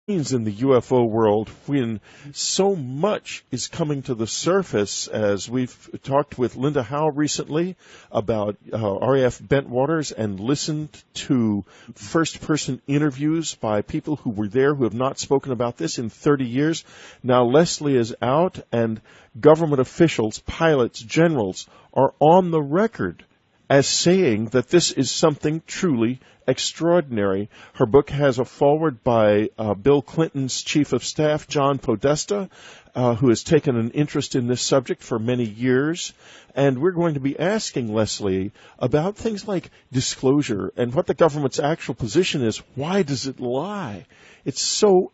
in the UFO world when so much is coming to the surface, as we've talked with Linda Howe recently about RAF Bentwaters and listened to first-person interviews by people who were there who have not spoken about this in 30 years. Now Leslie is out, and government officials, pilots, generals are on the record as saying that this is something truly extraordinary. Her book has a foreword by Bill Clinton's chief of staff, John Podesta, who has taken an interest in this subject for many years. And we're going to be asking Leslie about things like disclosure and what the government's actual position is. Why does it lie? It's so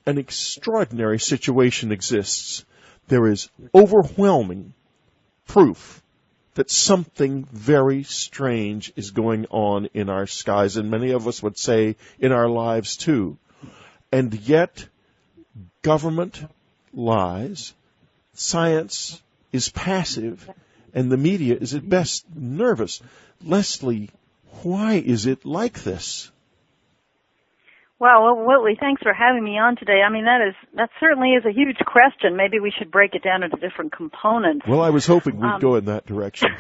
an extraordinary situation exists. There is overwhelming proof that something very strange is going on in our skies, and many of us would say in our lives too. And yet, government lies, science is passive, and the media is at best nervous. Leslie, why is it like this? Well, Whitley, thanks for having me on today. I mean, that certainly is a huge question. Maybe we should break it down into different components. Well, I was hoping we'd go in that direction.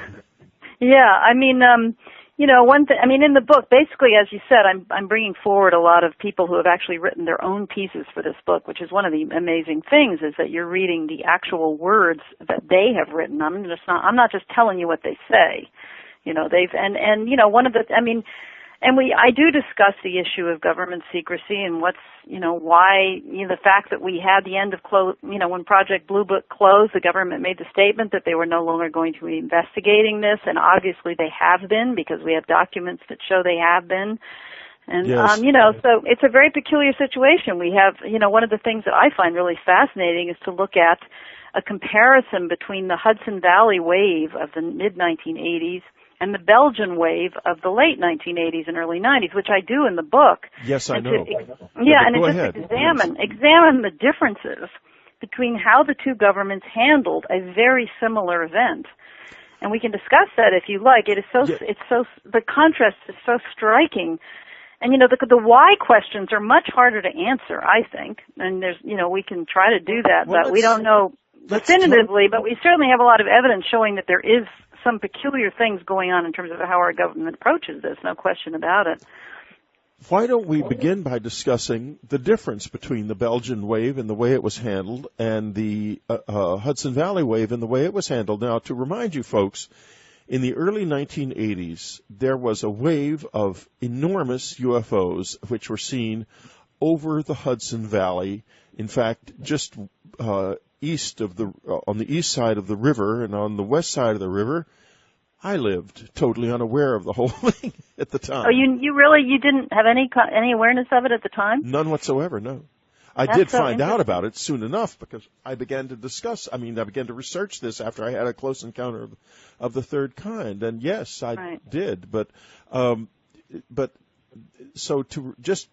Yeah, I mean, in the book, basically, as you said, I'm bringing forward a lot of people who have actually written their own pieces for this book, which is one of the amazing things, is that you're reading the actual words that they have written. I'm not just telling you what they say. I do discuss the issue of government secrecy and why the fact that we had the end of when Project Blue Book closed, the government made the statement that they were no longer going to be investigating this, and obviously they have been, because we have documents that show they have been. And, yes. So it's a very peculiar situation. We have, one of the things that I find really fascinating is to look at a comparison between the Hudson Valley wave of the mid-1980s and the Belgian wave of the late 1980s and early 90s, which I do in the book. Yes, I know. Examine the differences between how the two governments handled a very similar event. And we can discuss that if you like. The contrast is so striking. And, the why questions are much harder to answer, I think. And we can try to do that, but we don't know definitively, but we certainly have a lot of evidence showing that there is some peculiar things going on in terms of how our government approaches this, no question about it. Why don't we begin by discussing the difference between the Belgian wave and the way it was handled and the Hudson Valley wave and the way it was handled. Now, to remind you folks, in the early 1980s, there was a wave of enormous UFOs which were seen over the Hudson Valley. In fact, just on the east side of the river and on the west side of the river, I lived totally unaware of the whole thing at the time. Oh, you didn't have any awareness of it at the time? None whatsoever, no. I did find out about it soon enough because I began to research this after I had a close encounter of the third kind. And yes, I did. But so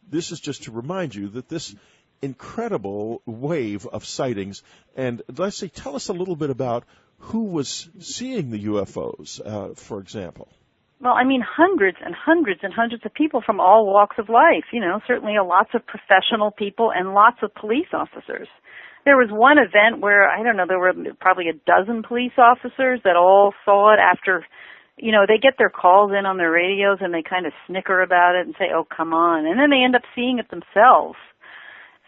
this is just to remind you that this incredible wave of sightings. And Leslie, tell us a little bit about who was seeing the UFOs, for example. Well, hundreds and hundreds and hundreds of people from all walks of life, certainly lots of professional people and lots of police officers. There was one event where, there were probably a dozen police officers that all saw it after, they get their calls in on their radios and they kind of snicker about it and say, oh, come on. And then they end up seeing it themselves.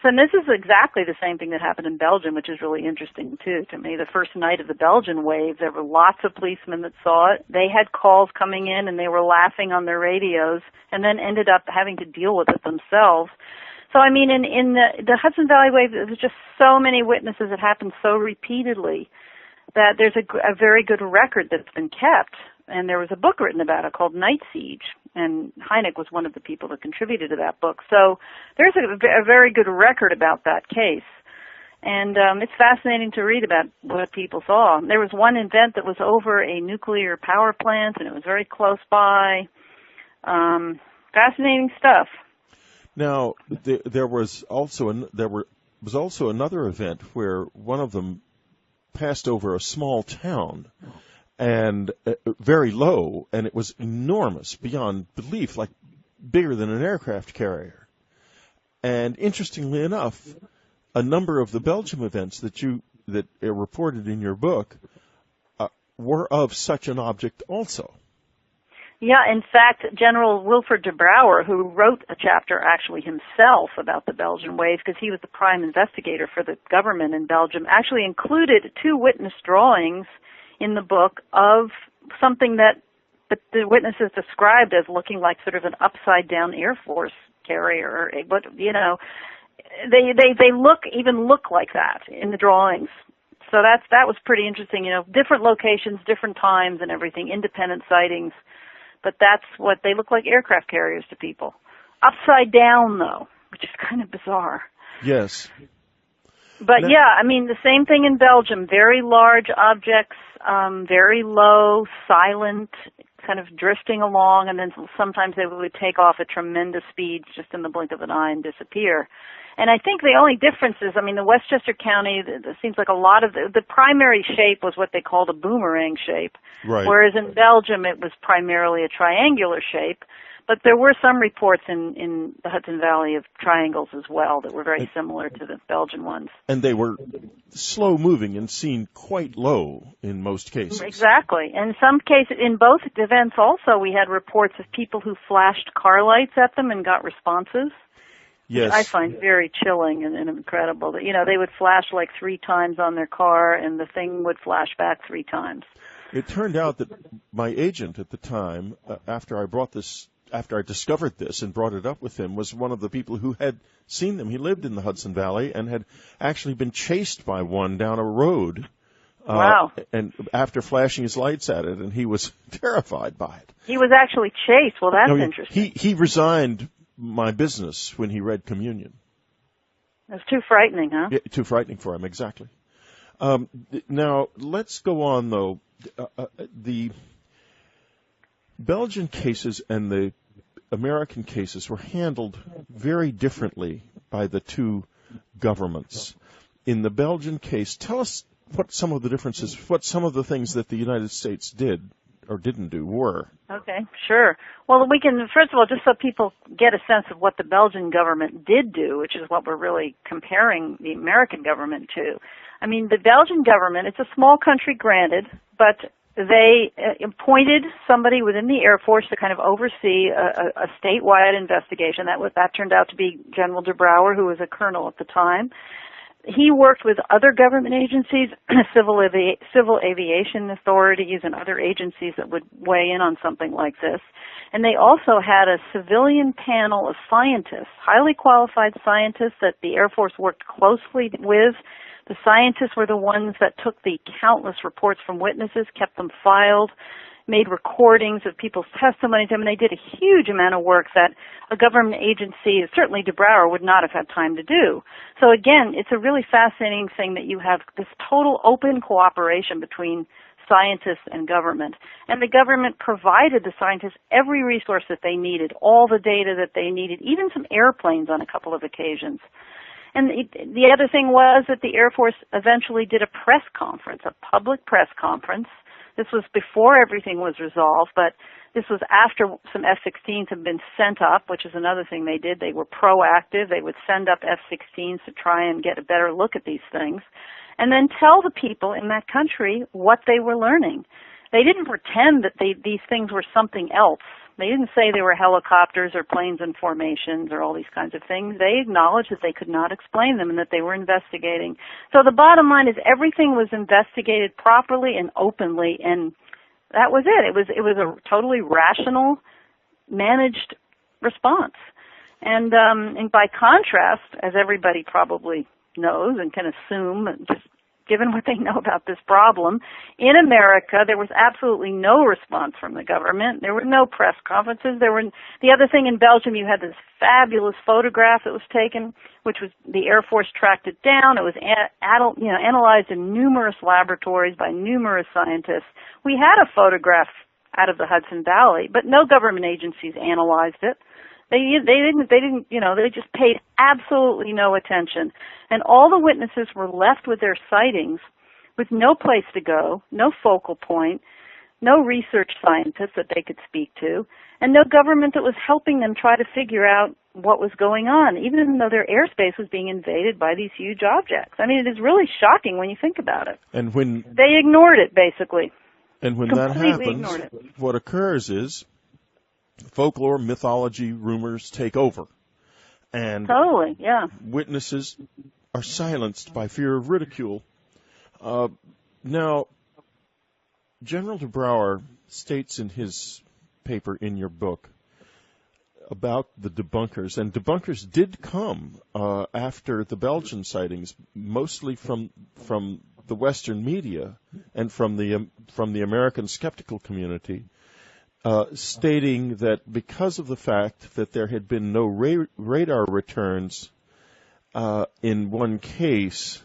So this is exactly the same thing that happened in Belgium, which is really interesting, too, to me. The first night of the Belgian wave, there were lots of policemen that saw it. They had calls coming in, and they were laughing on their radios, and then ended up having to deal with it themselves. So, in the Hudson Valley wave, there was just so many witnesses. It happened so repeatedly that there's a very good record that's been kept. And there was a book written about it called Night Siege, and Hynek was one of the people that contributed to that book. So there's a very good record about that case. And it's fascinating to read about what people saw. There was one event that was over a nuclear power plant, and it was very close by. Fascinating stuff. Now, there was also another event where one of them passed over a small town, and very low, and it was enormous beyond belief, like bigger than an aircraft carrier. And interestingly enough, a number of the Belgium events that are reported in your book were of such an object also. Yeah, in fact, General Wilfred de Brouwer, who wrote a chapter actually himself about the Belgian waves, because he was the prime investigator for the government in Belgium, actually included 2 witness drawings in the book of something that the witnesses described as looking like sort of an upside-down Air Force carrier. But, you know, they look like that in the drawings. So that was pretty interesting. You know, different locations, different times and everything, independent sightings. But that's what they look like, aircraft carriers to people. Upside down, though, which is kind of bizarre. Yes. But yeah, I mean, the same thing in Belgium. Very large objects, very low, silent, kind of drifting along, and then sometimes they would take off at tremendous speeds just in the blink of an eye and disappear. And I think the only difference is, I mean, the Westchester County, it seems like a lot of the primary shape was what they called a boomerang shape, right. Whereas in Belgium it was primarily a triangular shape. But there were some reports in the Hudson Valley of triangles as well that were very similar to the Belgian ones. And they were slow-moving and seen quite low in most cases. Exactly. And in some cases, in both events also, we had reports of people who flashed car lights at them and got responses. Yes. I find very chilling and incredible. That, you know, they would flash like 3 times on their car and the thing would flash back 3 times. It turned out that my agent at the time, after I discovered this and brought it up with him, was one of the people who had seen them. He lived in the Hudson Valley and had actually been chased by one down a road. Wow. And after flashing his lights at it, and he was terrified by it. He was actually chased. Well, that's interesting. He resigned my business when he read Communion. That's too frightening, huh? Yeah, too frightening for him, exactly. Now, let's go on, though. The Belgian cases and the American cases were handled very differently by the 2 governments. In the Belgian case, tell us what some of the differences, what some of the things that the United States did or didn't do were. Okay, sure. Well, we can, first of all, just so people get a sense of what the Belgian government did do, which is what we're really comparing the American government to. I mean, the Belgian government, it's a small country, granted, but they appointed somebody within the Air Force to kind of oversee a statewide investigation. That turned out to be General de Brouwer, who was a colonel at the time. He worked with other government agencies, civil aviation authorities, and other agencies that would weigh in on something like this. And they also had a civilian panel of scientists, highly qualified scientists that the Air Force worked closely with. The scientists were the ones that took the countless reports from witnesses, kept them filed, made recordings of people's testimonies. I mean, they did a huge amount of work that a government agency, certainly de Brouwer, would not have had time to do. So again, it's a really fascinating thing that you have this total open cooperation between scientists and government. And the government provided the scientists every resource that they needed, all the data that they needed, even some airplanes on a couple of occasions. And the other thing was that the Air Force eventually did a press conference, a public press conference. This was before everything was resolved, but this was after some F-16s had been sent up, which is another thing they did. They were proactive. They would send up F-16s to try and get a better look at these things, and then tell the people in that country what they were learning. They didn't pretend that these things were something else. They didn't say they were helicopters or planes in formations or all these kinds of things. They acknowledged that they could not explain them and that they were investigating. So the bottom line is everything was investigated properly and openly, and that was it. It was a totally rational, managed response. And by contrast, as everybody probably knows and can assume, just given what they know about this problem, in America, there was absolutely no response from the government. There were no press conferences. The other thing in Belgium, you had this fabulous photograph that was taken, which was the Air Force tracked it down. It was analyzed in numerous laboratories by numerous scientists. We had a photograph out of the Hudson Valley, but no government agencies analyzed it. They just paid absolutely no attention. And all the witnesses were left with their sightings with no place to go, no focal point, no research scientists that they could speak to, and no government that was helping them try to figure out what was going on, even though their airspace was being invaded by these huge objects. I mean, it is really shocking when you think about it. And when they ignored it, basically. And when that happens, what occurs is folklore, mythology, rumors take over. And totally, yeah. Witnesses are silenced by fear of ridicule. Now, General de Brouwer states in his paper in your book about the debunkers, and debunkers did come after the Belgian sightings, mostly from the Western media and from the American skeptical community, stating that because of the fact that there had been no radar returns in one case,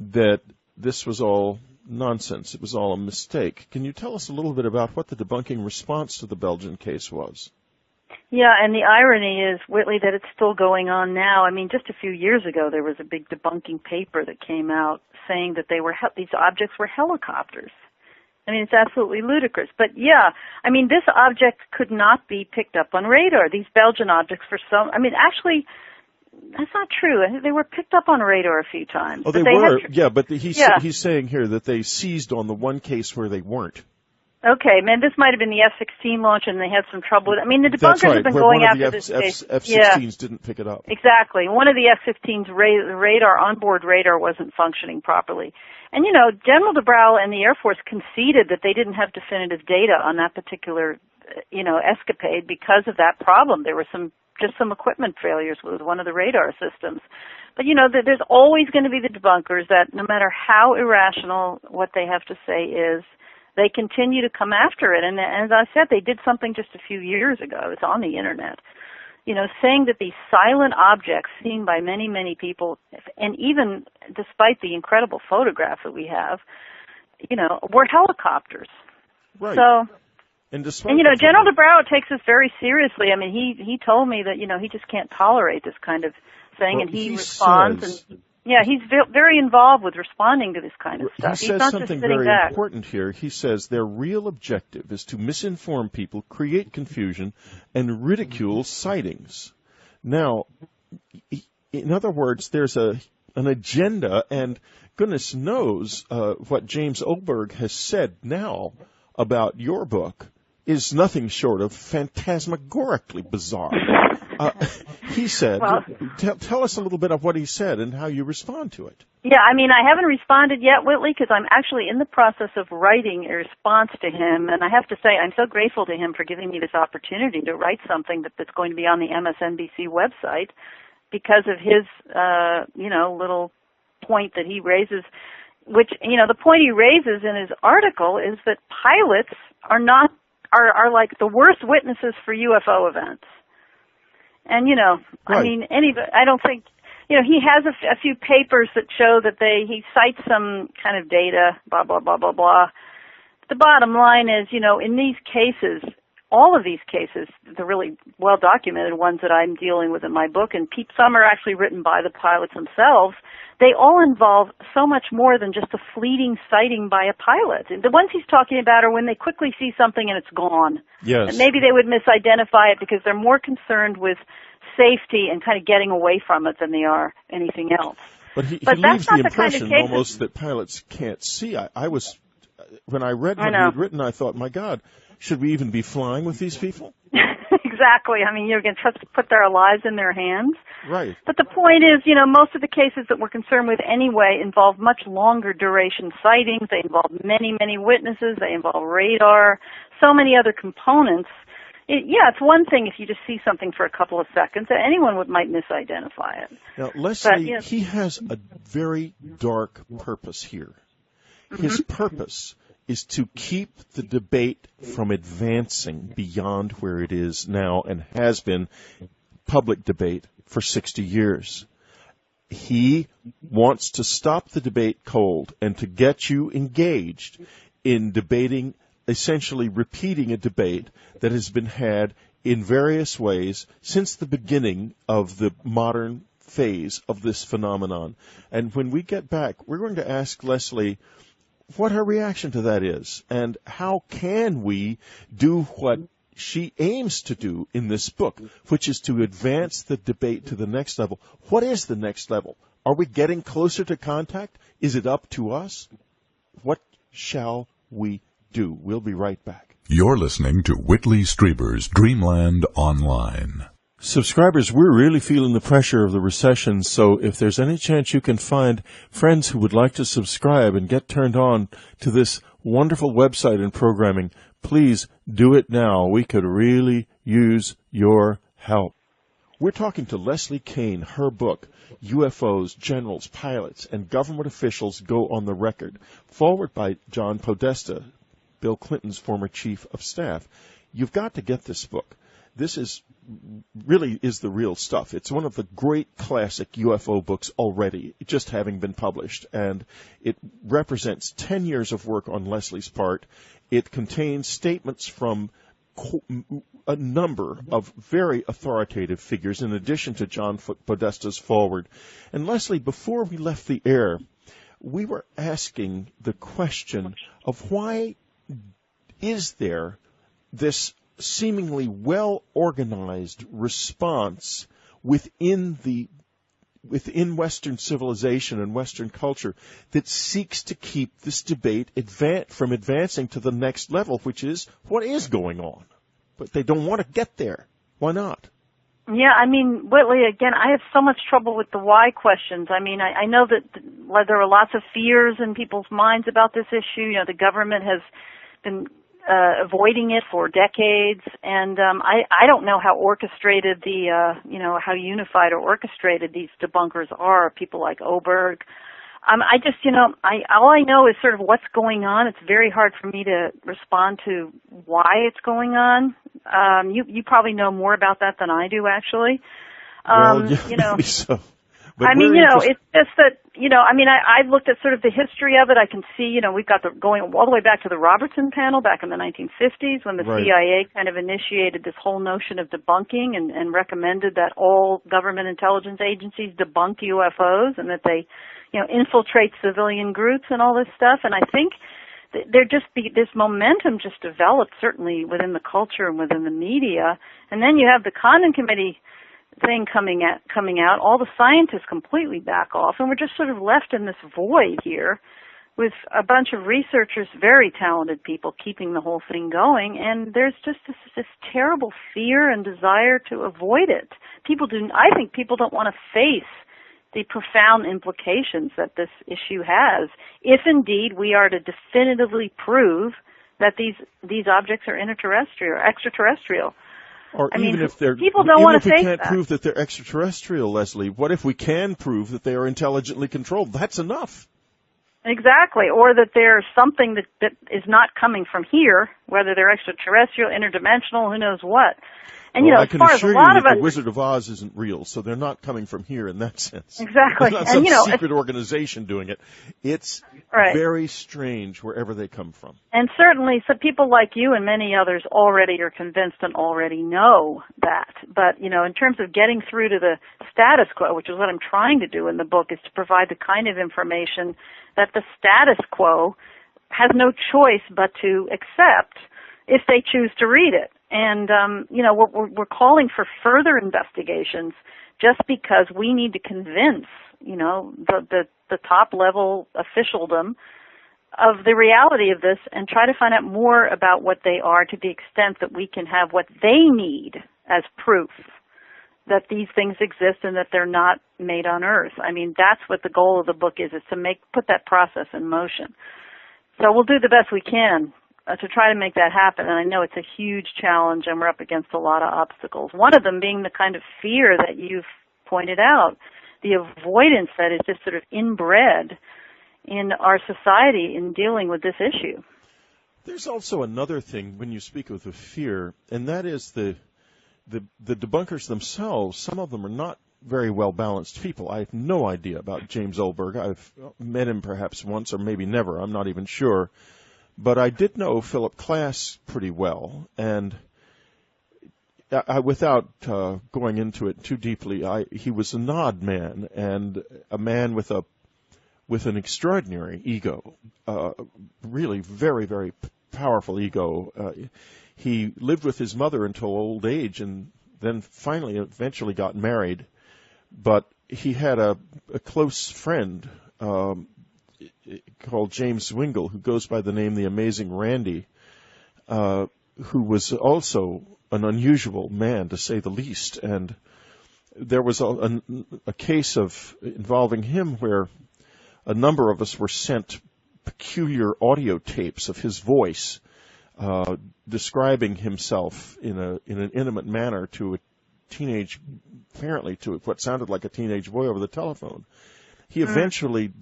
that this was all nonsense. It was all a mistake. Can you tell us a little bit about what the debunking response to the Belgian case was? Yeah, and the irony is, Whitley, that it's still going on now. I mean, just a few years ago, there was a big debunking paper that came out saying that these objects were helicopters. I mean, it's absolutely ludicrous. But yeah, I mean, this object could not be picked up on radar. These Belgian objects actually, that's not true. I think they were picked up on radar a few times. Oh, they were? But he's saying here that they seized on the one case where they weren't. Okay, man, this might have been the F-16 launch, and they had some trouble with it. I mean, the debunkers have been going after this case. F-16s didn't pick it up. Exactly. One of the F-15's onboard radar wasn't functioning properly. And, General de Brouwer and the Air Force conceded that they didn't have definitive data on that particular, escapade because of that problem. There were some equipment failures with one of the radar systems. But, there's always going to be the debunkers that no matter how irrational what they have to say is, they continue to come after it. And as I said, they did something just a few years ago. It's on the Internet. Saying that these silent objects seen by many, many people, and even despite the incredible photograph that we have, were helicopters. Right. So, and General de Brouwer takes this very seriously. I mean, he told me that, he just can't tolerate this kind of thing, and he responds. He's very involved with responding to this kind of stuff. He says something very important here. He says their real objective is to misinform people, create confusion, and ridicule sightings. Now, in other words, there's an agenda, and goodness knows what James Oberg has said now about your book is nothing short of phantasmagorically bizarre. He said, tell us a little bit of what he said and how you respond to it. Yeah, I mean, I haven't responded yet, Whitley, because I'm actually in the process of writing a response to him, and I have to say I'm so grateful to him for giving me this opportunity to write something that's going to be on the MSNBC website because of his, little point that he raises, which, the point he raises in his article is that pilots are like the worst witnesses for UFO events. And, right. I mean, I don't think, he has a few papers that show that he cites some kind of data, blah, blah, blah, blah, blah. The bottom line is, in these cases, all of these cases, the really well-documented ones that I'm dealing with in my book, and some are actually written by the pilots themselves, they all involve so much more than just a fleeting sighting by a pilot. The ones he's talking about are when they quickly see something and it's gone. Yes. And maybe they would misidentify it because they're more concerned with safety and kind of getting away from it than they are anything else. But he leaves the impression almost that pilots can't see. When I read what he had written, I thought, my God, should we even be flying with these people? Exactly. I mean, you're going to put their lives in their hands. Right. But the point is, most of the cases that we're concerned with anyway involve much longer duration sightings. They involve many, many witnesses. They involve radar, so many other components. It's one thing if you just see something for a couple of seconds. Anyone might misidentify it. Now, Leslie, he has a very dark purpose here. His purpose is to keep the debate from advancing beyond where it is now and has been public debate for 60 years. He wants to stop the debate cold and to get you engaged in debating, essentially repeating a debate that has been had in various ways since the beginning of the modern phase of this phenomenon. And when we get back, we're going to ask Leslie what her reaction to that is, and how can we do what she aims to do in this book, which is to advance the debate to the next level. What is the next level? Are we getting closer to contact? Is it up to us? What shall we do? We'll be right back. You're listening to Whitley Strieber's Dreamland Online. Subscribers, we're really feeling the pressure of the recession, so if there's any chance you can find friends who would like to subscribe and get turned on to this wonderful website and programming, please do it now. We could really use your help. We're talking to Leslie Kean. Her book, UFOs, Generals, Pilots, and Government Officials Go on the Record, forward by John Podesta, Bill Clinton's former chief of staff. You've got to get this book. This is the real stuff. It's one of the great classic UFO books already, just having been published, and it represents 10 years of work on Leslie's part. It contains statements from a number of very authoritative figures, in addition to John Podesta's foreword. And Leslie, before we left the air, we were asking the question of why is there this seemingly well-organized response within Western civilization and Western culture that seeks to keep this debate from advancing to the next level, which is what is going on. But they don't want to get there. Why not? Yeah, I mean, Whitley, again, I have so much trouble with the why questions. I mean, I know that there are lots of fears in people's minds about this issue. You know, the government has been avoiding it for decades, and I don't know how orchestrated how unified or orchestrated these debunkers are, people like Oberg. All I know is sort of what's going on. It's very hard for me to respond to why it's going on. You probably know more about that than I do, actually. Maybe so. But it's just that, I've looked at sort of the history of it. I can see, we've got going all the way back to the Robertson panel back in the 1950s when the Right. CIA kind of initiated this whole notion of debunking and recommended that all government intelligence agencies debunk UFOs and that they, infiltrate civilian groups and all this stuff. And I think this momentum just developed certainly within the culture and within the media. And then you have the Condon Committee thing coming out, all the scientists completely back off, and we're just sort of left in this void here with a bunch of researchers, very talented people, keeping the whole thing going, and there's just this terrible fear and desire to avoid it. I think people don't want to face the profound implications that this issue has, if indeed we are to definitively prove that these objects are extraterrestrial. Or if people don't want to face that. Even if we can't prove that they're extraterrestrial, Leslie, what if we can prove that they are intelligently controlled? That's enough. Exactly. Or that there's something that is not coming from here, whether they're extraterrestrial, interdimensional, who knows what. And, I can assure you that the Wizard of Oz isn't real, so they're not coming from here in that sense. Exactly. It's not some secret organization doing it. It's right. Very strange wherever they come from. And certainly some people like you and many others already are convinced and already know that. But, in terms of getting through to the status quo, which is what I'm trying to do in the book, is to provide the kind of information that the status quo has no choice but to accept if they choose to read it. And, we're calling for further investigations just because we need to convince, the top-level officialdom of the reality of this and try to find out more about what they are to the extent that we can have what they need as proof that these things exist and that they're not made on Earth. I mean, that's what the goal of the book is to put that process in motion. So we'll do the best we can to try to make that happen, and I know it's a huge challenge, and we're up against a lot of obstacles. One of them being the kind of fear that you've pointed out, the avoidance that is just sort of inbred in our society in dealing with this issue. There's also another thing when you speak of the fear, and that is the debunkers themselves. Some of them are not very well-balanced people. I have no idea about James Oberg. I've met him perhaps once or maybe never. I'm not even sure. But I did know Philip Klass pretty well, and without going into it too deeply, he was a nod man and a man with an extraordinary ego, really very, very powerful ego. He lived with his mother until old age, and then eventually got married. But he had a close friend called James Wingle, who goes by the name The Amazing Randy, who was also an unusual man, to say the least. And there was a case involving him where a number of us were sent peculiar audio tapes of his voice describing himself in an intimate manner to apparently to what sounded like a teenage boy over the telephone. He eventually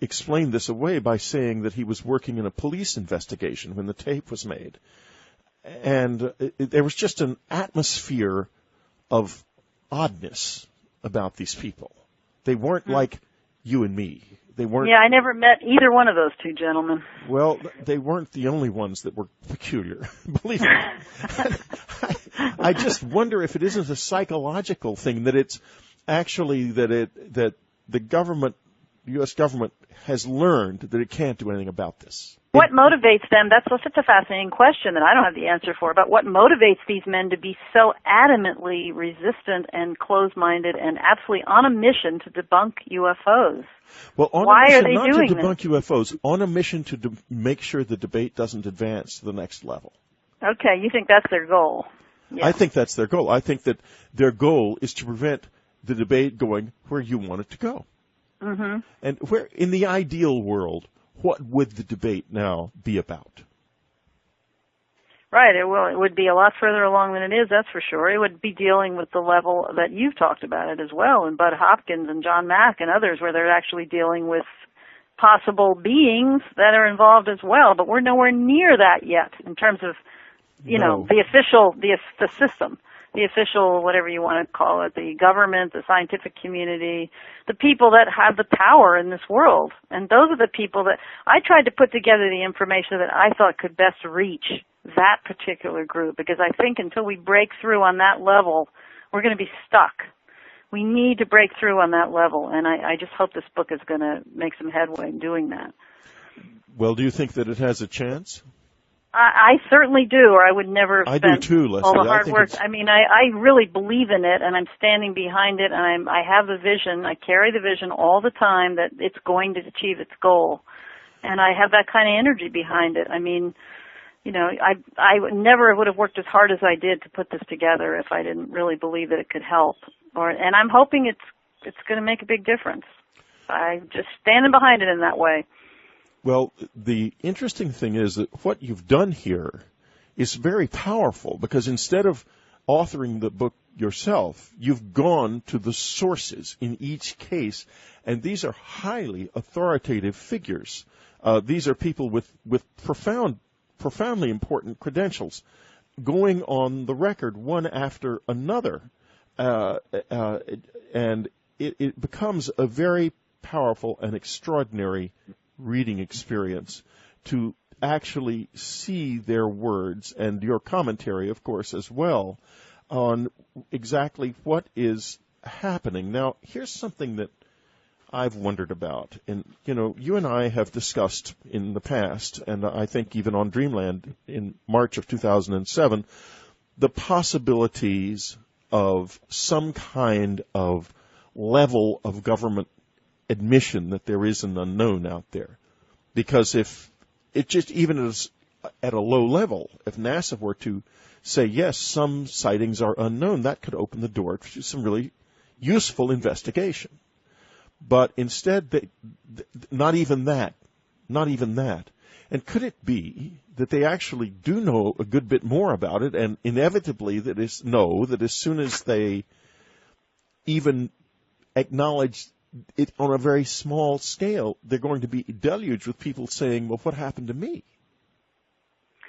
explained this away by saying that he was working in a police investigation when the tape was made. And there was just an atmosphere of oddness about these people. They weren't like you and me. They weren't. Yeah, I never met either one of those two gentlemen. Well, they weren't the only ones that were peculiar. Believe me. I just wonder if it isn't a psychological thing, that it's actually that the government, the U.S. government, has learned that it can't do anything about this. What motivates them? That's such a fascinating question that I don't have the answer for. But what motivates these men to be so adamantly resistant and closed-minded and absolutely on a mission to debunk UFOs? Well, why are they not doing to debunk UFOs, on a mission to make sure the debate doesn't advance to the next level. Okay, you think that's their goal? Yeah. I think that's their goal. I think that their goal is to prevent the debate going where you want it to go. Mm-hmm. And where, in the ideal world, what would the debate now be about? Right. It would be a lot further along than it is, that's for sure. It would be dealing with the level that you've talked about it as well, and Bud Hopkins and John Mack and others, where they're actually dealing with possible beings that are involved as well. But we're nowhere near that yet in terms of, you know, the official, the system, the official, whatever you want to call it, the government, the scientific community, the people that have the power in this world. And those are the people that I tried to put together the information that I thought could best reach that particular group, because I think until we break through on that level, we're going to be stuck. We need to break through on that level, and I just hope this book is going to make some headway in doing that. Well, do you think that it has a chance? I certainly do, or I would never have spent too, Leslie. all the hard work. I mean, I really believe in it, and I'm standing behind it, and I have the vision. I carry the vision all the time that it's going to achieve its goal, and I have that kind of energy behind it. I mean, you know, I never would have worked as hard as I did to put this together if I didn't really believe that it could help. And I'm hoping it's going to make a big difference. I'm just standing behind it in that way. Well, the interesting thing is that what you've done here is very powerful, because instead of authoring the book yourself, you've gone to the sources in each case, and these are highly authoritative figures. These are people with profoundly important credentials, going on the record one after another, and it becomes a very powerful and extraordinary reading experience to actually see their words, and your commentary, of course, as well, on exactly what is happening. Now, here's something that I've wondered about. And, you know, you and I have discussed in the past, and I think even on Dreamland in March of 2007, the possibilities of some kind of level of government admission that there is an unknown out there. Because if it just even is at a low level, if NASA were to say, yes, some sightings are unknown, that could open the door to some really useful investigation. But instead, not even that. And could it be that they actually do know a good bit more about it, and inevitably that as soon as they even acknowledge it on a very small scale, they're going to be deluged with people saying, well, what happened to me?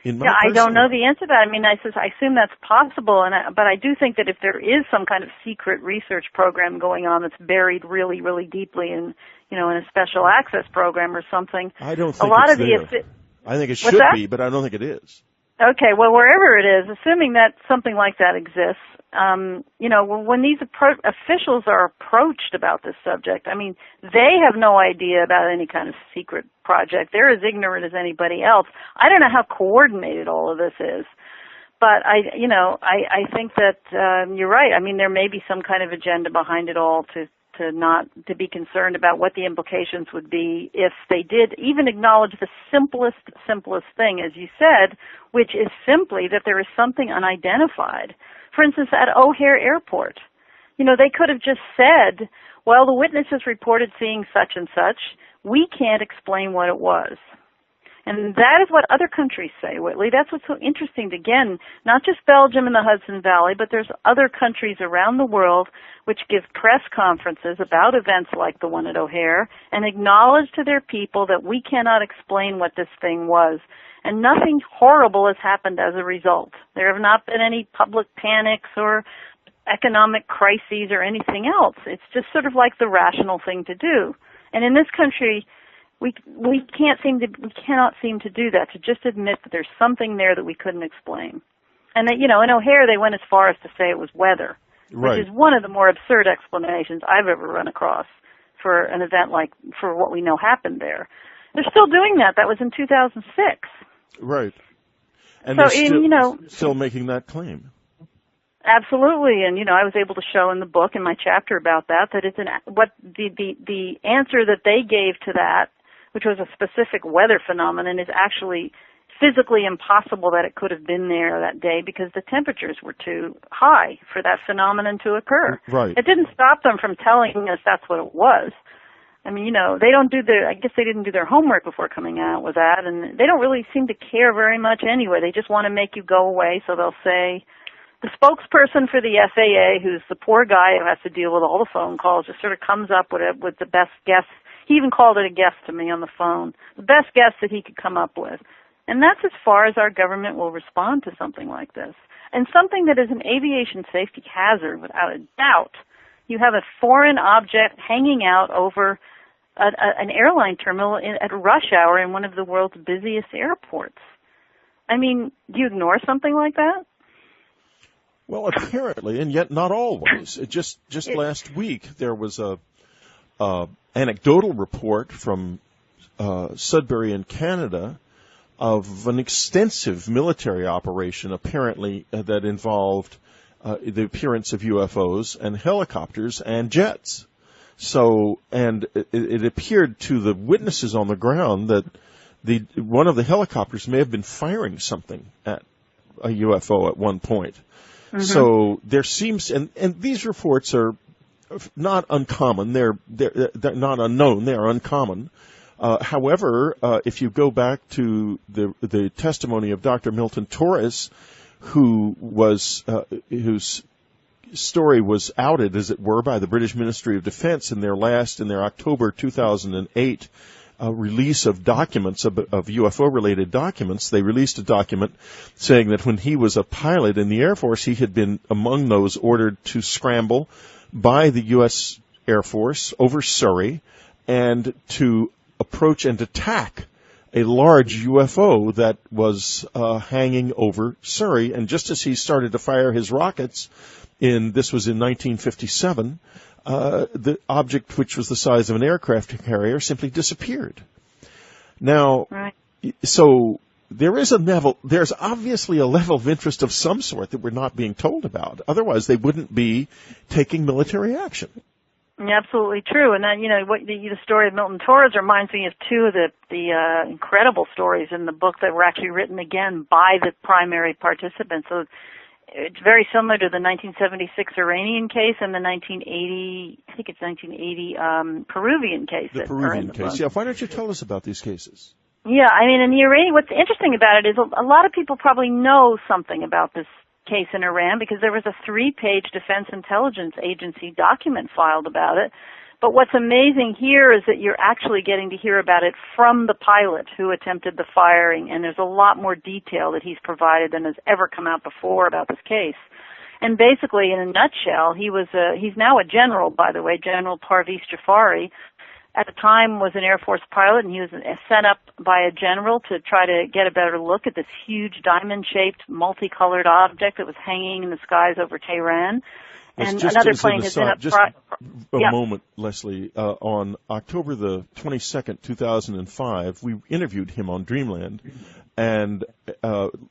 I don't know the answer to that. I mean, I assume that's possible, but I do think that if there is some kind of secret research program going on that's buried really, really deeply in a special access program or something, I don't think it's there. I think it should be, but I don't think it is. Okay, well, wherever it is, assuming that something like that exists, when these officials are approached about this subject, I mean, they have no idea about any kind of secret project. They're as ignorant as anybody else. I don't know how coordinated all of this is. But I think that you're right. I mean, there may be some kind of agenda behind it all to be concerned about what the implications would be if they did even acknowledge the simplest thing, as you said, which is simply that there is something unidentified. For instance, at O'Hare Airport, they could have just said, well, the witnesses reported seeing such and such. We can't explain what it was. And that is what other countries say, Whitley. That's what's so interesting. Again, not just Belgium and the Hudson Valley, but there's other countries around the world which give press conferences about events like the one at O'Hare and acknowledge to their people that we cannot explain what this thing was. And nothing horrible has happened as a result. There have not been any public panics or economic crises or anything else. It's just sort of like the rational thing to do. And in this country, we cannot seem to do that, to just admit that there's something there that we couldn't explain. And that, in O'Hare they went as far as to say it was weather, right, which is one of the more absurd explanations I've ever run across for an event for what we know happened there. They're still doing that. That was in 2006. Right. And so they're still making that claim. Absolutely, and I was able to show in the book, in my chapter about that it's the answer that they gave to that, which was a specific weather phenomenon, is actually physically impossible that it could have been there that day because the temperatures were too high for that phenomenon to occur. Right. It didn't stop them from telling us that's what it was. I mean, they don't do I guess they didn't do their homework before coming out with that, and they don't really seem to care very much anyway. They just want to make you go away, so they'll say, the spokesperson for the FAA, who's the poor guy who has to deal with all the phone calls, just sort of comes up with the best guess. He even called it a guess to me on the phone, the best guess that he could come up with. And that's as far as our government will respond to something like this. And something that is an aviation safety hazard, without a doubt. You have a foreign object hanging out over an airline terminal at rush hour in one of the world's busiest airports. I mean, do you ignore something like that? Well, apparently, and yet not always. Just last week, there was a anecdotal report from Sudbury in Canada of an extensive military operation, apparently, that involved the appearance of UFOs and helicopters and jets. So, and it appeared to the witnesses on the ground that one of the helicopters may have been firing something at a UFO at one point. Mm-hmm. So there seems, and these reports are not uncommon. They're not unknown. They are uncommon. However, if you go back to the testimony of Dr. Milton Torres, whose story was outed, as it were, by the British Ministry of Defence in their October 2008 release of documents, of UFO-related documents. They released a document saying that when he was a pilot in the Air Force, he had been among those ordered to scramble by the U.S. Air Force over Surrey and to approach and attack a large UFO that was hanging over Surrey. And just as he started to fire his rockets, this was in 1957, the object, which was the size of an aircraft carrier, simply disappeared. Now, right. So there's obviously a level of interest of some sort that we're not being told about. Otherwise, they wouldn't be taking military action. Absolutely true. And then, the story of Milton Torres reminds me of two of the incredible stories in the book that were actually written again by the primary participants. So it's very similar to the 1976 Iranian case and the 1980 Peruvian case. The Peruvian case. Yeah. Why don't you tell us about these cases? Yeah. I mean, in the Iranian, what's interesting about it is a lot of people probably know something about this case in Iran because there was a 3-page Defense Intelligence Agency document filed about it. But what's amazing here is that you're actually getting to hear about it from the pilot who attempted the firing, and there's a lot more detail that he's provided than has ever come out before about this case. And basically, in a nutshell, he's now a general, by the way, General Parviz Jafari. At the time was an Air Force pilot, and he was sent up by a general to try to get a better look at this huge diamond-shaped, multicolored object that was hanging in the skies over Tehran. And another plane has been up. Just a moment, Leslie. On October the 22nd, 2005, we interviewed him on Dreamland, And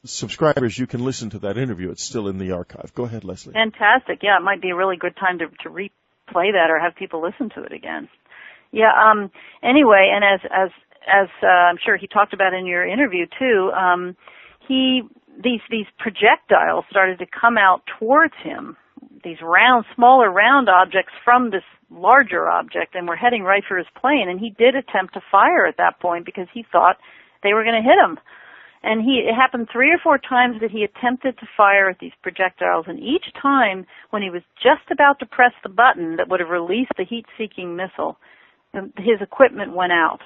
subscribers, you can listen to that interview. It's still in the archive. Go ahead, Leslie. Fantastic. Yeah, it might be a really good time to replay that or have people listen to it again. Yeah. Anyway, and as I'm sure he talked about in your interview too, these projectiles started to come out towards him. These smaller round objects from this larger object, and were heading right for his plane. And he did attempt to fire at that point because he thought they were going to hit him. And it happened 3 or 4 times that he attempted to fire at these projectiles, and each time when he was just about to press the button that would have released the heat-seeking missile, his equipment went out.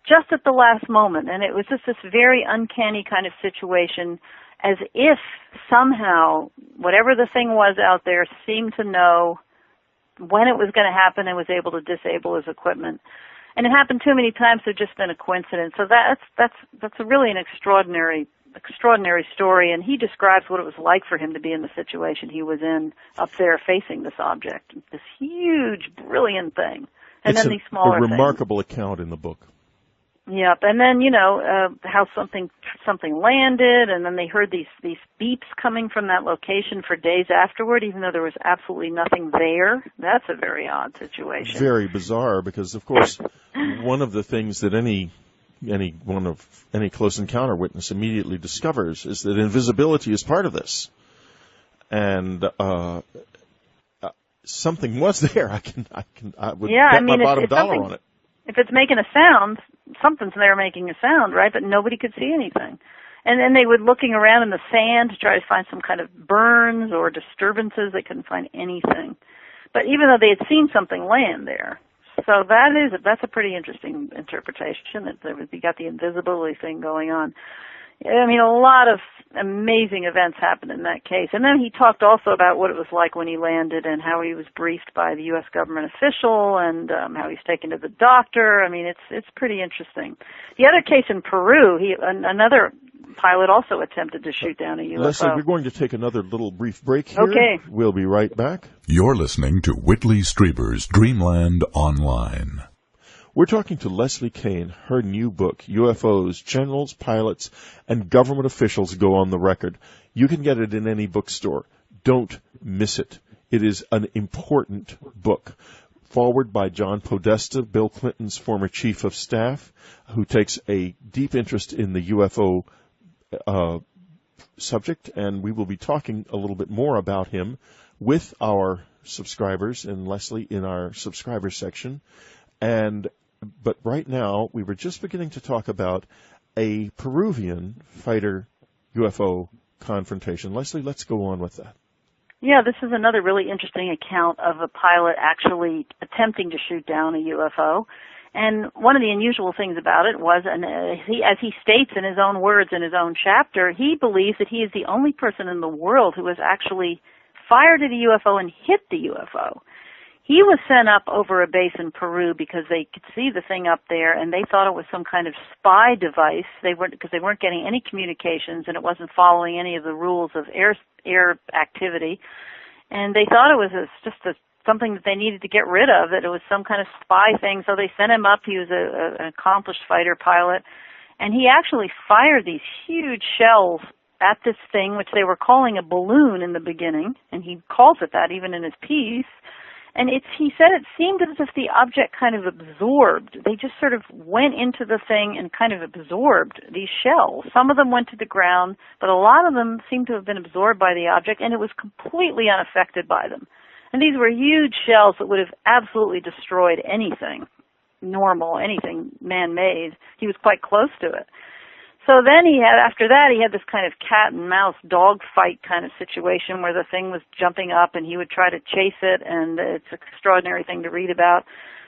Just at the last moment, and it was just this very uncanny kind of situation, as if somehow whatever the thing was out there seemed to know when it was going to happen and was able to disable his equipment. And it happened too many times to have just been a coincidence. So that's really an extraordinary story, and he describes what it was like for him to be in the situation he was in up there facing this object, this huge, brilliant thing. And it's then these smaller a remarkable things. account in the book. Yep, and then how something landed, and then they heard these beeps coming from that location for days afterward, even though there was absolutely nothing there. That's a very odd situation. Very bizarre, because of course, one of the things that any close encounter witness immediately discovers is that invisibility is part of this, and something was there. I would bet my bottom dollar on it. If it's making a sound, something's there making a sound, right? But nobody could see anything. And then they were looking around in the sand to try to find some kind of burns or disturbances. They couldn't find anything. But even though they had seen something land there. So that's a pretty interesting interpretation, that you got the invisibility thing going on. I mean, a lot of amazing events happened in that case. And then he talked also about what it was like when he landed and how he was briefed by the U.S. government official and how he's taken to the doctor. I mean, it's pretty interesting. The other case in Peru, another pilot also attempted to shoot down a UFO. Leslie, we're going to take another little brief break here. Okay. We'll be right back. You're listening to Whitley Strieber's Dreamland Online. We're talking to Leslie Kean. Her new book, UFOs, Generals, Pilots, and Government Officials Go on the Record. You can get it in any bookstore. Don't miss it. It is an important book. Forward by John Podesta, Bill Clinton's former chief of staff, who takes a deep interest in the UFO subject, and we will be talking a little bit more about him with our subscribers and Leslie in our subscriber section. But right now, we were just beginning to talk about a Peruvian fighter UFO confrontation. Leslie, let's go on with that. Yeah, this is another really interesting account of a pilot actually attempting to shoot down a UFO. And one of the unusual things about it was, and as he states in his own words in his own chapter, he believes that he is the only person in the world who has actually fired at a UFO and hit the UFO. He was sent up over a base in Peru because they could see the thing up there, and they thought it was some kind of spy device. Because they weren't getting any communications, and it wasn't following any of the rules of air activity. And they thought it was something that they needed to get rid of, that it was some kind of spy thing. So they sent him up. He was an accomplished fighter pilot, and he actually fired these huge shells at this thing, which they were calling a balloon in the beginning, and he calls it that even in his piece. And he said it seemed as if the object kind of absorbed. They just sort of went into the thing and kind of absorbed these shells. Some of them went to the ground, but a lot of them seemed to have been absorbed by the object, and it was completely unaffected by them. And these were huge shells that would have absolutely destroyed anything normal, anything man-made. He was quite close to it. So then after that, he had this kind of cat and mouse dog fight kind of situation where the thing was jumping up and he would try to chase it, and it's an extraordinary thing to read about.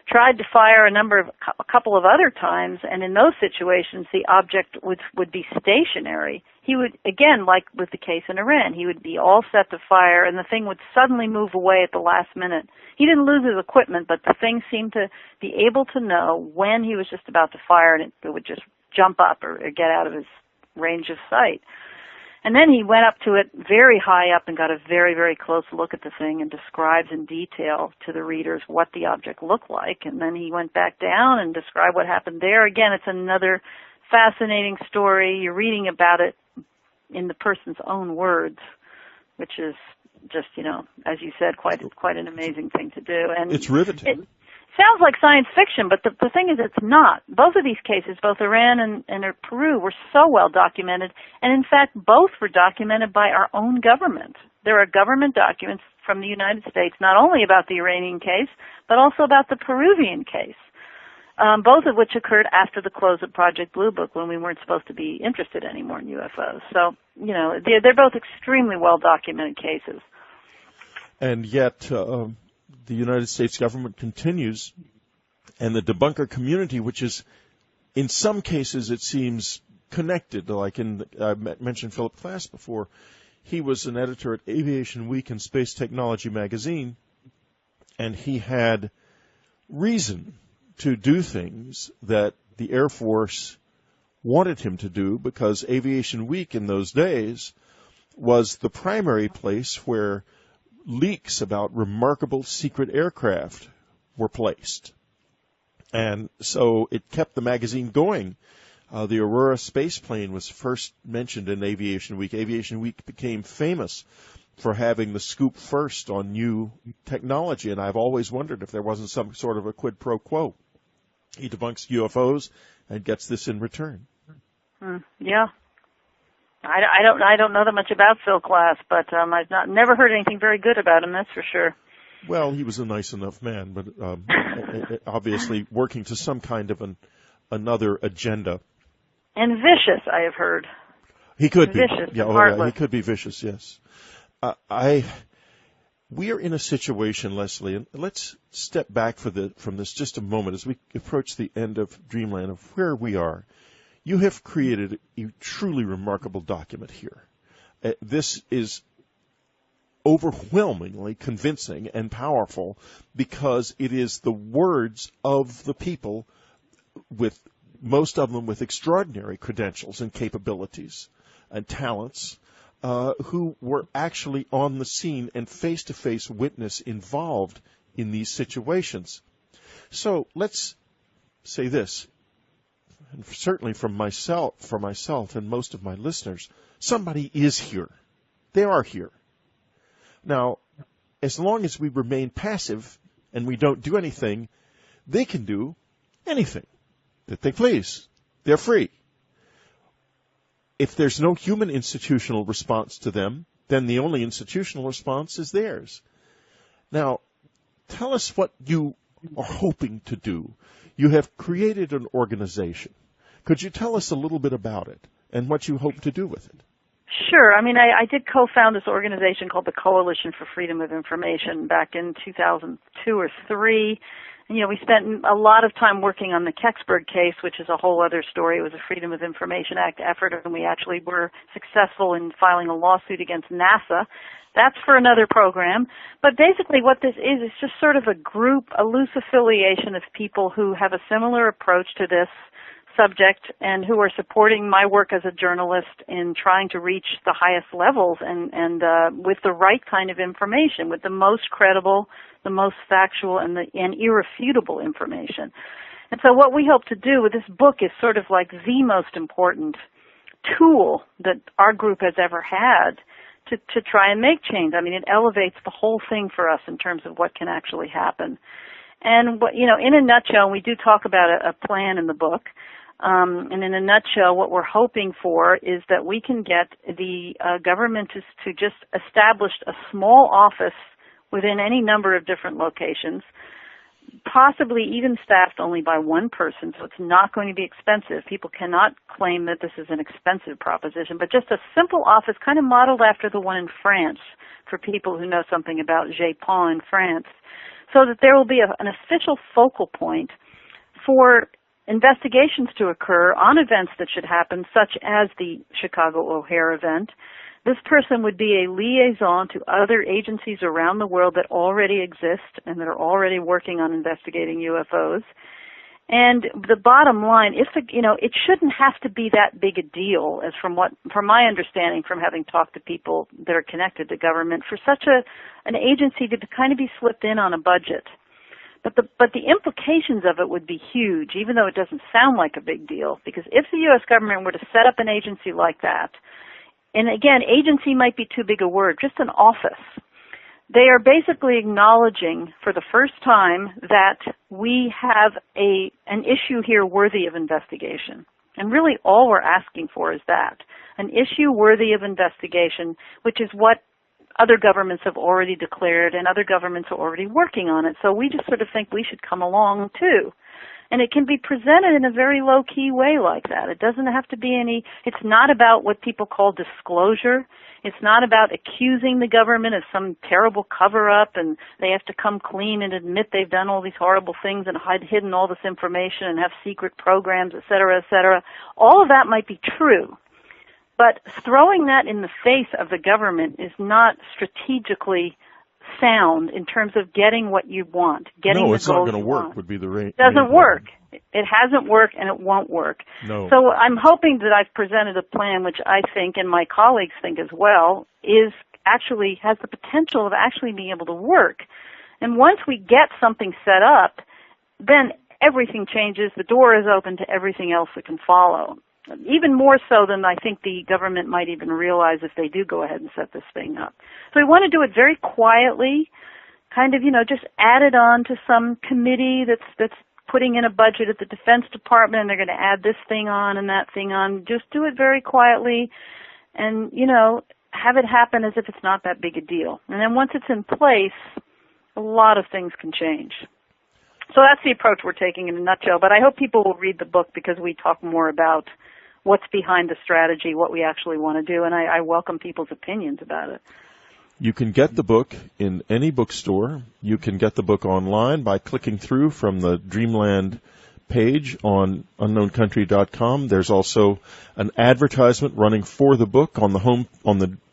Tried to fire a couple of other times, and in those situations, the object would be stationary. He would, again, like with the case in Iran, he would be all set to fire, and the thing would suddenly move away at the last minute. He didn't lose his equipment, but the thing seemed to be able to know when he was just about to fire, and it would just jump up or get out of his range of sight. And then he went up to it very high up and got a very, very close look at the thing and describes in detail to the readers what the object looked like. And then he went back down and described what happened there. Again, it's another fascinating story. You're reading about it in the person's own words, which is just, as you said, quite an amazing thing to do. And it's riveting. It sounds like science fiction, but the thing is, it's not. Both of these cases, both Iran and Peru, were so well documented, and in fact, both were documented by our own government. There are government documents from the United States, not only about the Iranian case, but also about the Peruvian case, both of which occurred after the close of Project Blue Book, when we weren't supposed to be interested anymore in UFOs. So, they're both extremely well documented cases. And yet, the United States government continues, and the debunker community, which is, in some cases, it seems connected. Like I mentioned Philip Klass before. He was an editor at Aviation Week and Space Technology magazine, and he had reason to do things that the Air Force wanted him to do, because Aviation Week in those days was the primary place where leaks about remarkable secret aircraft were placed. And so it kept the magazine going. The Aurora space plane was first mentioned in Aviation Week. Aviation Week became famous for having the scoop first on new technology, and I've always wondered if there wasn't some sort of a quid pro quo. He debunks UFOs and gets this in return. Yeah. I don't know that much about Phil Klass, but I've never heard anything very good about him, that's for sure. Well, he was a nice enough man, but obviously working to some kind of another agenda. And vicious, I have heard. He could be. Vicious, yeah, he could be vicious, yes. We are in a situation, Leslie, and let's step back from this just a moment as we approach the end of Dreamland, of where we are. You have created a truly remarkable document here. This is overwhelmingly convincing and powerful because it is the words of the people, with most of them with extraordinary credentials and capabilities and talents, who were actually on the scene and face-to-face witness involved in these situations. So let's say this, and certainly for myself and most of my listeners, somebody is here. They are here. Now, as long as we remain passive and we don't do anything, they can do anything that they please. They're free. If there's no human institutional response to them, then the only institutional response is theirs. Now, tell us what you are hoping to do. You have created an organization. Could you tell us a little bit about it and what you hope to do with it? Sure. I mean, I did co-found this organization called the Coalition for Freedom of Information back in 2002 or 2003. We spent a lot of time working on the Kecksburg case, which is a whole other story. It was a Freedom of Information Act effort, and we actually were successful in filing a lawsuit against NASA. That's for another program. But basically what this is just sort of a loose affiliation of people who have a similar approach to this subject and who are supporting my work as a journalist in trying to reach the highest levels and with the right kind of information, with the most credible, the most factual, and irrefutable information. And so what we hope to do with this book is sort of like the most important tool that our group has ever had to try and make change. I mean, it elevates the whole thing for us in terms of what can actually happen. And in a nutshell, we do talk about a plan in the book. And in a nutshell, what we're hoping for is that we can get the government to just establish a small office within any number of different locations, possibly even staffed only by one person, so it's not going to be expensive. People cannot claim that this is an expensive proposition, but just a simple office kind of modeled after the one in France for people who know something about Japon in France, so that there will be an official focal point for investigations to occur on events that should happen, such as the Chicago O'Hare event. This person would be a liaison to other agencies around the world that already exist and that are already working on investigating UFOs. And the bottom line, it shouldn't have to be that big a deal, as from my understanding from having talked to people that are connected to government, for such an agency to kind of be slipped in on a budget. But the implications of it would be huge, even though it doesn't sound like a big deal. Because if the U.S. government were to set up an agency like that, and again, agency might be too big a word, just an office, they are basically acknowledging for the first time that we have an issue here worthy of investigation. And really all we're asking for is that, an issue worthy of investigation, which is what other governments have already declared, and other governments are already working on it. So we just sort of think we should come along too. And it can be presented in a very low-key way like that. It doesn't have to be it's not about what people call disclosure. It's not about accusing the government of some terrible cover-up and they have to come clean and admit they've done all these horrible things and hidden all this information and have secret programs, et cetera, et cetera. All of that might be true. But throwing that in the face of the government is not strategically sound in terms of getting what you want, getting the goals you want. No, it's not going to work would be the rate. It doesn't work. It hasn't worked and it won't work. No. So I'm hoping that I've presented a plan which I think, and my colleagues think as well, has the potential of actually being able to work. And once we get something set up, then everything changes. The door is open to everything else that can follow. Even more so than I think the government might even realize if they do go ahead and set this thing up. So we want to do it very quietly, kind of, just add it on to some committee that's putting in a budget at the Defense Department, and they're going to add this thing on and that thing on. Just do it very quietly and, have it happen as if it's not that big a deal. And then once it's in place, a lot of things can change. So that's the approach we're taking in a nutshell. But I hope people will read the book because we talk more about what's behind the strategy, what we actually want to do, and I welcome people's opinions about it. You can get the book in any bookstore. You can get the book online by clicking through from the Dreamland page on unknowncountry.com. There's also an advertisement running for the book on the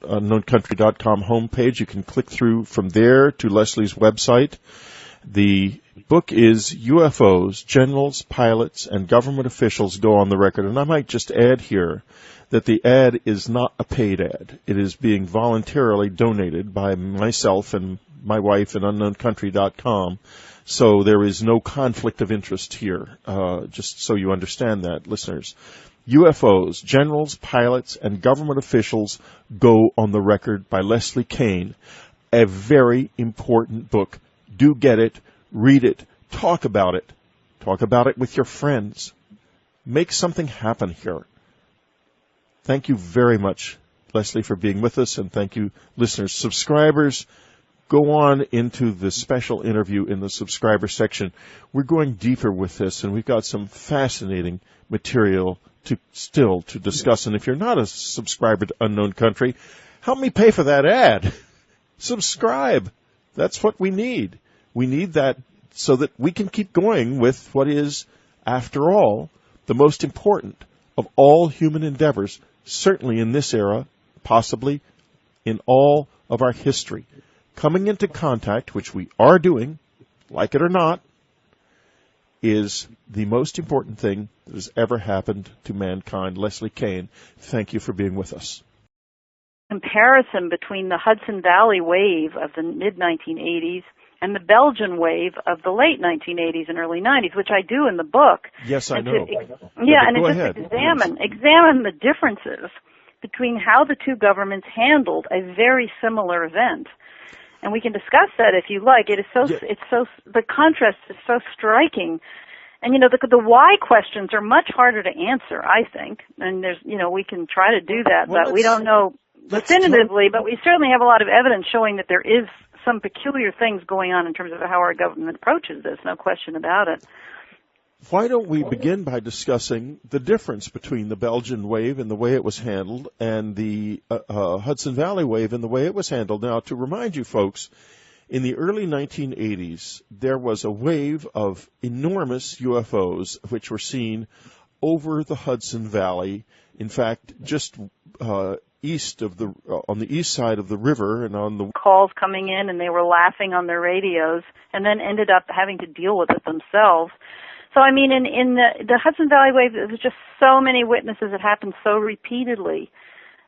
unknowncountry.com homepage. You can click through from there to Leslie's website. The book is UFOs, Generals, Pilots, and Government Officials Go on the Record. And I might just add here that the ad is not a paid ad. It is being voluntarily donated by myself and my wife at unknowncountry.com. So there is no conflict of interest here, just so you understand that, listeners. UFOs, Generals, Pilots, and Government Officials Go on the Record by Leslie Kean. A very important book. Do get it, read it, talk about it. Talk about it with your friends. Make something happen here. Thank you very much, Leslie, for being with us, and thank you, listeners. Subscribers, go on into the special interview in the subscriber section. We're going deeper with this, and we've got some fascinating material to discuss. And if you're not a subscriber to Unknown Country, help me pay for that ad. Subscribe. That's what we need. We need that so that we can keep going with what is, after all, the most important of all human endeavors, certainly in this era, possibly in all of our history. Coming into contact, which we are doing, like it or not, is the most important thing that has ever happened to mankind. Leslie Kean, thank you for being with us. Comparison between the Hudson Valley wave of the mid-1980s and the Belgian wave of the late 1980s and early 90s, which I do in the book. Yes, I know. Examine the differences between how the two governments handled a very similar event. And we can discuss that if you like. The contrast is so striking. And, the why questions are much harder to answer, I think. And we can try to do that, but we don't know definitively, but we certainly have a lot of evidence showing that there is some peculiar things going on in terms of how our government approaches this, no question about it. Why don't we begin by discussing the difference between the Belgian wave and the way it was handled and the Hudson Valley wave and the way it was handled. Now, to remind you folks, in the early 1980s, there was a wave of enormous UFOs which were seen over the Hudson Valley. In fact, just east of on the east side of the river, and on the calls coming in, and they were laughing on their radios, and then ended up having to deal with it themselves. So, I mean, in the Hudson Valley wave, there was just so many witnesses. It happened so repeatedly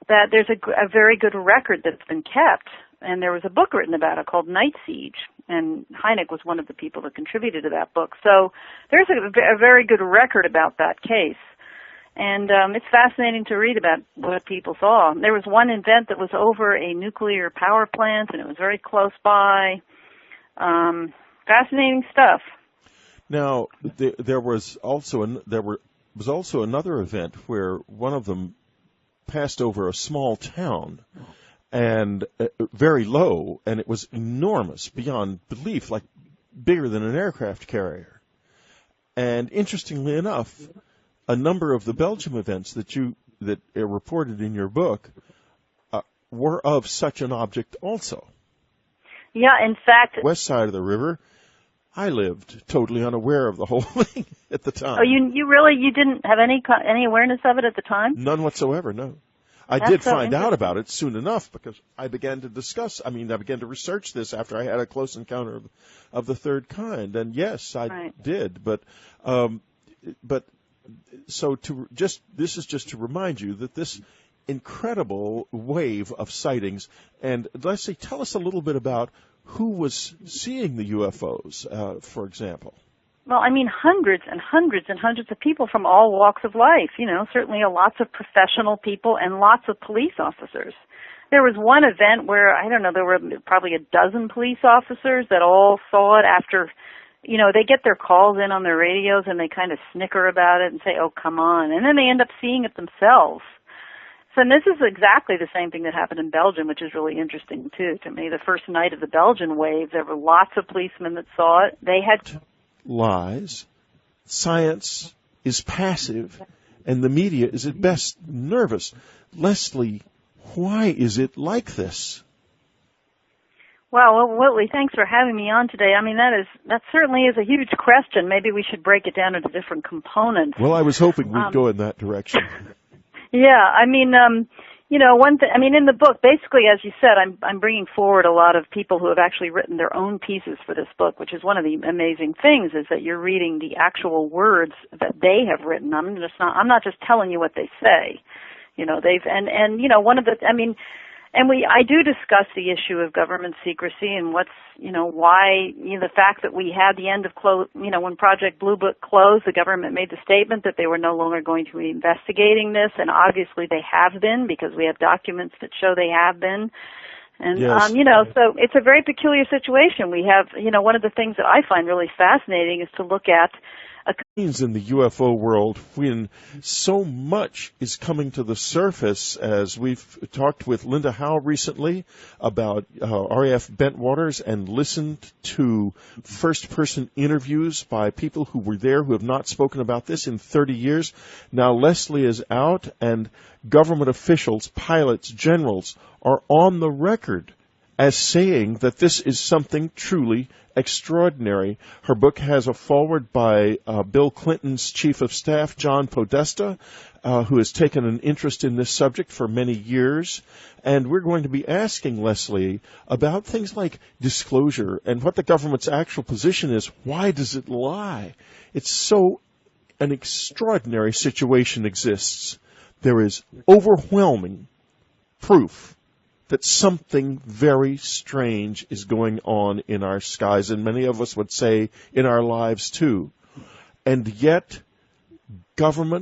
that there's a very good record that's been kept and there was a book written about it called Night Siege, and Hynek was one of the people that contributed to that book. So there's a very good record about that case. And it's fascinating to read about what people saw. There was one event that was over a nuclear power plant, and it was very close by. Fascinating stuff. Now, there was also another event where one of them passed over a small town, and very low, and it was enormous beyond belief, like bigger than an aircraft carrier. And interestingly enough, a number of the Belgium events that are reported in your book were of such an object also. Yeah, in fact, west side of the river, I lived totally unaware of the whole thing at the time. Oh, you didn't have any awareness of it at the time? None whatsoever, no. I did find out about it soon enough because I began to research this after I had a close encounter of the third kind. And yes, I did. But so this is just to remind you that this incredible wave of sightings. And Leslie, tell us a little bit about who was seeing the UFOs, for example. Well, hundreds and hundreds and hundreds of people from all walks of life, certainly lots of professional people and lots of police officers. There was one event where, there were probably a dozen police officers that all saw it after, they get their calls in on their radios and they kind of snicker about it and say, oh, come on. And then they end up seeing it themselves. So this is exactly the same thing that happened in Belgium, which is really interesting, too, to me. The first night of the Belgian wave, there were lots of policemen that saw it. They had lies. Science is passive, and the media is at best nervous. Leslie, why is it like this? Well, Whitley, thanks for having me on today. That certainly is a huge question. Maybe we should break it down into different components. Well, I was hoping we'd go in that direction. Yeah, in the book, basically, as you said, I'm bringing forward a lot of people who have actually written their own pieces for this book, which is one of the amazing things, is that you're reading the actual words that they have written. I'm not just telling you what they say. I do discuss the issue of government secrecy and why the fact that we had the end of when Project Blue Book closed, the government made the statement that they were no longer going to be investigating this, and obviously they have been because we have documents that show they have been. And, yes. So it's a very peculiar situation. We have, one of the things that I find really fascinating is to look at in the UFO world when so much is coming to the surface, as we've talked with Linda Howe recently about RAF Bentwaters and listened to first-person interviews by people who were there who have not spoken about this in 30 years. Now Leslie is out, and government officials, pilots, generals are on the record as saying that this is something truly extraordinary. Her book has a foreword by Bill Clinton's chief of staff, John Podesta, who has taken an interest in this subject for many years. And we're going to be asking Leslie about things like disclosure and what the government's actual position is. Why does it lie? It's so an extraordinary situation exists. There is overwhelming proof that something very strange is going on in our skies, and many of us would say in our lives too. And yet, government